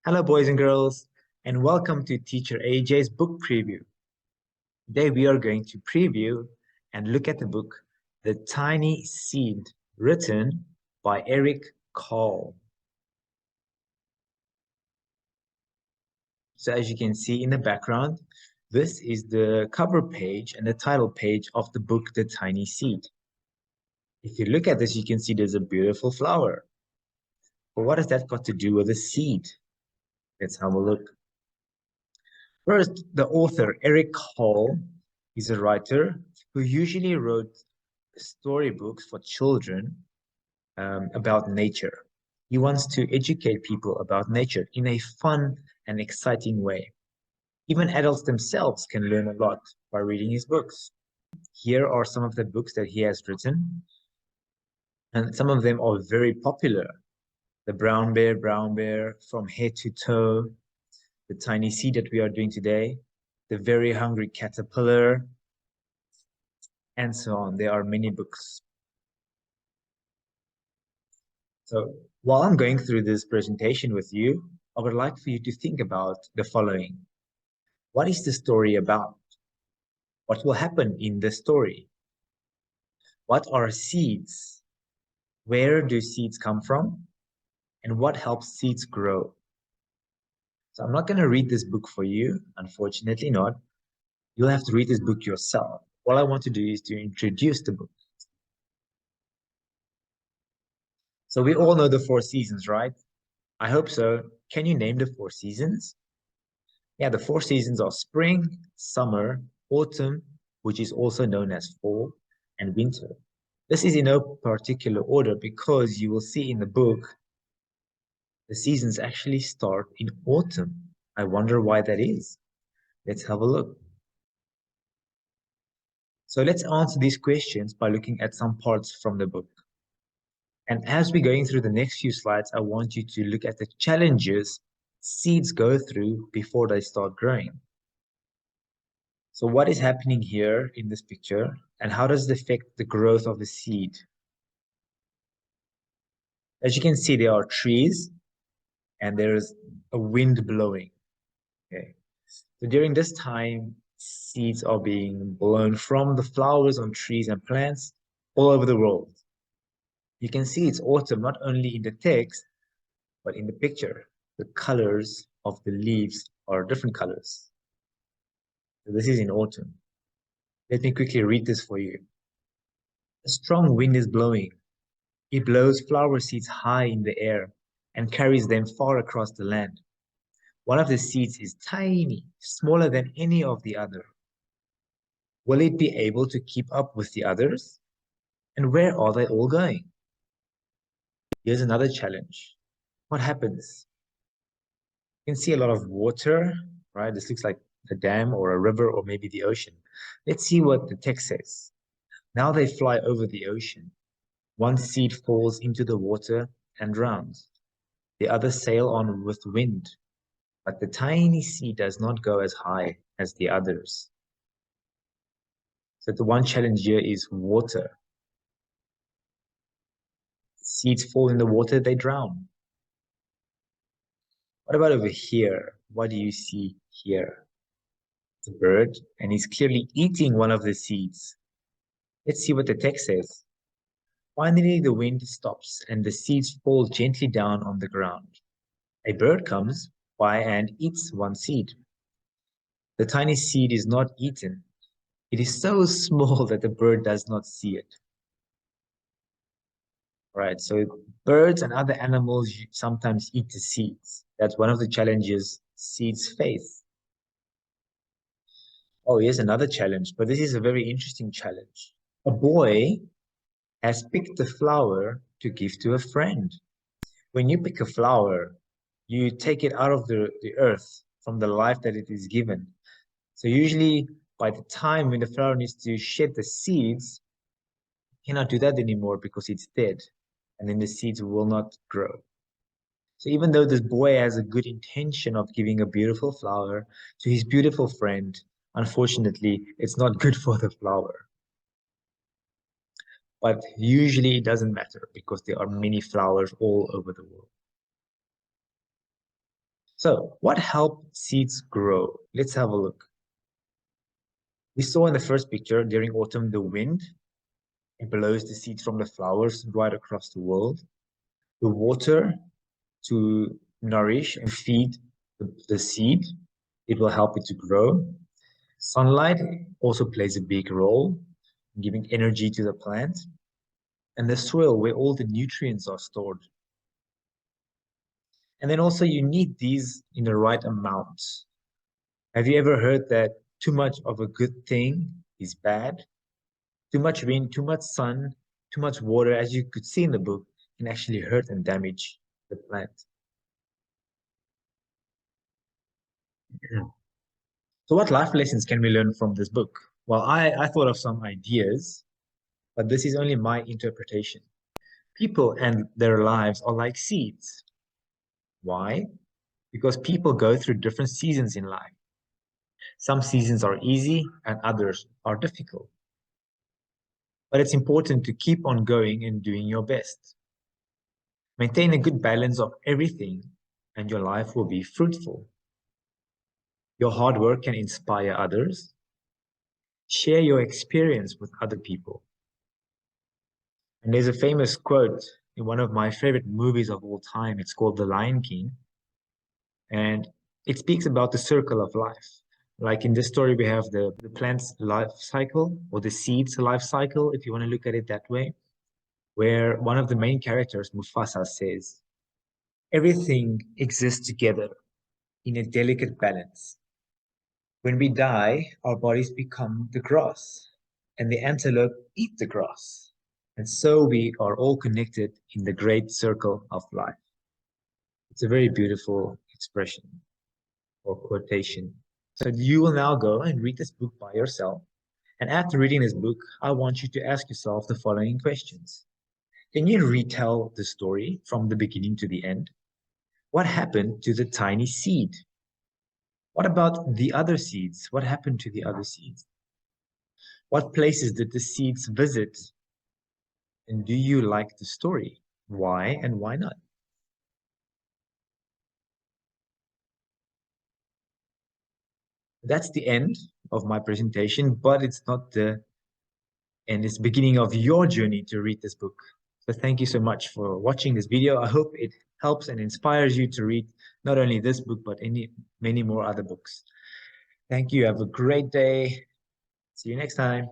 Hello, boys and girls, and welcome to Teacher AJ's book preview. Today, we are going to preview and look at the book, The Tiny Seed, written by Eric Carle. So as you can see in the background, this is the cover page and the title page of the book, The Tiny Seed. If you look at this, you can see there's a beautiful flower. But what has that got to do with a seed? Let's have a look. First, the author, Eric Carle, is a writer who usually wrote storybooks for children about nature. He wants to educate people about nature in a fun and exciting way. Even adults themselves can learn a lot by reading his books. Here are some of the books that he has written, and some of them are very popular. The Brown Bear, From Head to Toe, The Tiny Seed that we are doing today, The Very Hungry Caterpillar, and so on. There are many books. So while I'm going through this presentation with you, I would like for you to think about the following. What is the story about? What will happen in the story? What are seeds? Where do seeds come from? And what helps seeds grow? So I'm not going to read this book for you, unfortunately not. You'll have to read this book yourself. All I want to do is to introduce the book. So we all know the 4 seasons, right? I hope so. Can you name the 4 seasons? Yeah, the 4 seasons are spring, summer, autumn, which is also known as fall, and winter. This is in no particular order because you will see in the book the seasons actually start in autumn. I wonder why that is. Let's have a look. So let's answer these questions by looking at some parts from the book. And as we're going through the next few slides, I want you to look at the challenges seeds go through before they start growing. So what is happening here in this picture, and how does it affect the growth of the seed? As you can see, there are trees and there's a wind blowing. Okay. So during this time, seeds are being blown from the flowers on trees and plants all over the world. You can see it's autumn not only in the text, but in the picture. The colors of the leaves are different colors. So this is in autumn. Let me quickly read this for you. A strong wind is blowing. It blows flower seeds high in the air and carries them far across the land. One of the seeds is tiny, smaller than any of the other. Will it be able to keep up with the others? And where are they all going? Here's another challenge. What happens? You can see a lot of water, right? This looks like a dam or a river or maybe the ocean. Let's see what the text says. Now they fly over the ocean. One seed falls into the water and drowns. The others sail on with wind, but the tiny seed does not go as high as the others. So the one challenge here is water. Seeds fall in the water, they drown. What about over here? What do you see here? It's a bird, and he's clearly eating one of the seeds. Let's see what the text says. Finally, the wind stops, and the seeds fall gently down on the ground. A bird comes by and eats one seed. The tiny seed is not eaten. It is so small that the bird does not see it. Right, so birds and other animals sometimes eat the seeds. That's one of the challenges seeds face. Oh, here's another challenge, but this is a very interesting challenge. A boy has picked a flower to give to a friend. When you pick a flower, you take it out of the earth from the life that it is given. So usually by the time when the flower needs to shed the seeds, you cannot do that anymore because it's dead. And then the seeds will not grow. So even though this boy has a good intention of giving a beautiful flower to his beautiful friend, unfortunately, it's not good for the flower. But usually it doesn't matter because there are many flowers all over the world. So, what helped seeds grow? Let's have a look. We saw in the first picture, during autumn, the wind, it blows the seeds from the flowers right across the world. The water to nourish and feed the seed, it will help it to grow. Sunlight also plays a big role, giving energy to the plant. And the soil where all the nutrients are stored. And then also you need these in the right amount. Have you ever heard that too much of a good thing is bad? Too much wind, too much sun, too much water, as you could see in the book, can actually hurt and damage the plant. So what life lessons can we learn from this book? Well, I thought of some ideas, but this is only my interpretation. People and their lives are like seeds. Why? Because people go through different seasons in life. Some seasons are easy and others are difficult. But it's important to keep on going and doing your best. Maintain a good balance of everything and your life will be fruitful. Your hard work can inspire others. Share your experience with other people. And there's a famous quote in one of my favorite movies of all time. It's called The Lion King. And it speaks about the circle of life. Like in this story, we have the plant's life cycle or the seed's life cycle, if you want to look at it that way, where one of the main characters, Mufasa, says, everything exists together in a delicate balance. When we die, our bodies become the grass, and the antelope eat the grass. And so we are all connected in the great circle of life. It's a very beautiful expression or quotation. So you will now go and read this book by yourself. And after reading this book, I want you to ask yourself the following questions. Can you retell the story from the beginning to the end? What happened to the tiny seed? What about the other seeds? What happened to the other seeds? What places did the seeds visit? And do you like the story? Why and why not? That's the end of my presentation, but it's not the end. It's the beginning of your journey to read this book. So thank you so much for watching this video. I hope it helps and inspires you to read not only this book, but many more other books. Thank you. Have a great day. See you next time.